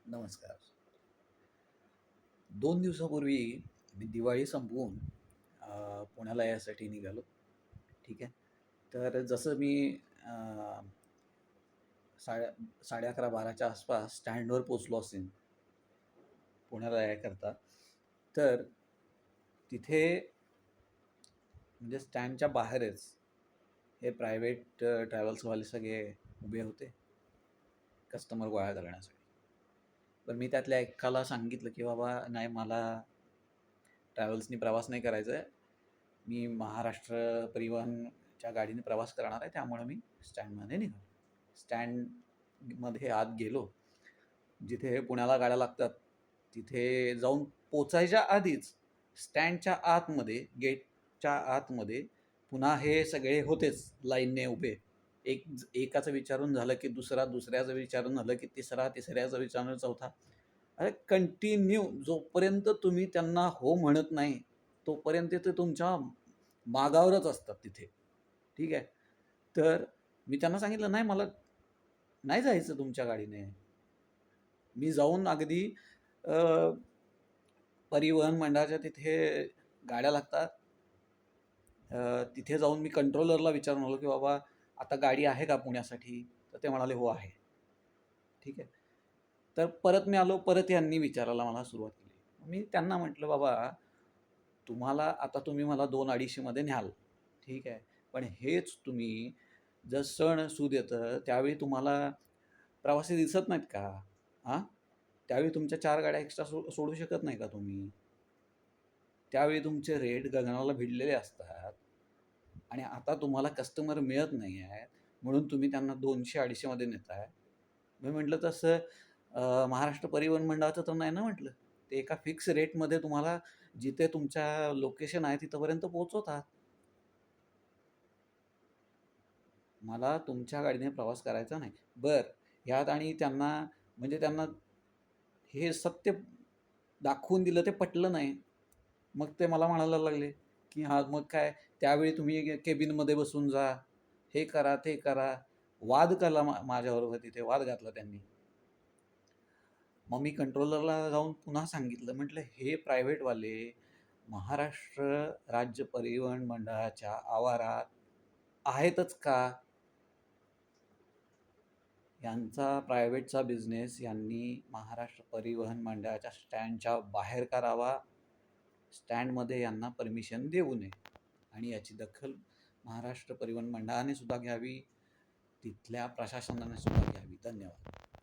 नमस्कार. 2 दिवसापूर्वी मी दिवाळी संपवून पुण्याला यासाठी निघालो. ठीक आहे. तर जसं मी अ, साडे 11:30-12च्या आसपास स्टँडवर पोहोचलो असेन पुण्याला याकरता. तर तिथे म्हणजे स्टँडच्या बाहेरच हे प्रायव्हेट ट्रॅव्हल्सवाले सगळे उभे होते कस्टमर गोळा करण्यासाठी. तर मी त्यातल्या एकाला सांगितलं, की "बाबा नाही, मला ट्रॅव्हल्सनी प्रवास नाही करायचा आहे. मी महाराष्ट्र परिवहनच्या गाडीने प्रवास करणार आहे, त्यामुळे मी स्टँडमध्ये निघालो." स्टँडमध्ये आत गेलो. जिथे पुण्याला गाड्या लागतात, तिथे जाऊन पोचायच्या आधीच स्टँडच्या आतमध्ये, गेटच्या आतमध्ये पुन्हा हे सगळे होतेच लाईनने उभे. एकाचं विचारून झालं, की दुसरा, दुसऱ्याचं विचारून झालं, की तिसरा, तिसऱ्याचं विचारून चौथा. अरे कंटिन्यू जोपर्यंत तुम्ही त्यांना हो म्हणत नाही, तोपर्यंत ते तुमच्या मागावरच असतात तिथे. ठीक आहे. तर मी त्यांना सांगितलं, "नाही, मला नाही जायचं तुमच्या गाडीने." मी जाऊन अगदी अ, परिवहन मंडळाच्या तिथे गाड्या लागतात. तिथे जाऊन मी कंट्रोलरला विचारून आलो, की "बाबा आता गाडी आहे का पुण्यासाठी?" तर ते म्हणाले, "हो, आहे." ठीक आहे. तर परत मी आलो, परत यांनी विचारायला मला सुरुवात केली. मी त्यांना म्हटलं, "बाबा, आता तुम्ही मला 2:250 मध्ये न्याल, ठीक आहे. पण हेच तुम्ही जर सण-सूद येतं, त्यावेळी तुम्हाला प्रवासी दिसत नाहीत का? हां? त्यावेळी तुमच्या 4 गाड्या एक्स्ट्रा सोडू शकत नाही का तुम्ही? त्यावेळी तुमचे रेट गगनाला भिडलेले असतात आणि आता तुम्हाला कस्टमर मिळत नाही आहेत, म्हणून तुम्ही त्यांना 200-250 मध्ये नेताय." मी म्हटलं, "तसं महाराष्ट्र परिवहन मंडळाचं तर नाही ना," म्हटलं. "ते एका फिक्स रेटमध्ये तुम्हाला जिथे तुमच्या लोकेशन आहे तिथपर्यंत पोहोचवतात. मला तुमच्या गाडीने प्रवास करायचा नाही." बरं, ह्यात आणि त्यांना म्हणजे त्यांना हे सत्य दाखवून दिलं, ते पटलं नाही. मग ते मला म्हणायला लागले, की "हां, मग काय, त्यावेळी तुम्ही केबिनमध्ये बसून जा, हे करा, ते करा." वाद केला माझ्याबरोबर, तिथे वाद घातला त्यांनी. मग मी कंट्रोलरला जाऊन पुन्हा सांगितलं, म्हटलं, "हे प्रायव्हेटवाले महाराष्ट्र राज्य परिवहन मंडळाच्या आवारात आहेतच का? यांचा प्रायव्हेटचा बिझनेस यांनी महाराष्ट्र परिवहन मंडळाच्या स्टँडच्या बाहेर करावा. स्टँडमध्ये यांना परमिशन देऊ नये आणि याची दखल महाराष्ट्र परिवहन मंडळाने सुद्धा घ्यावी, तिथल्या प्रशासनाने सुद्धा घ्यावी." धन्यवाद.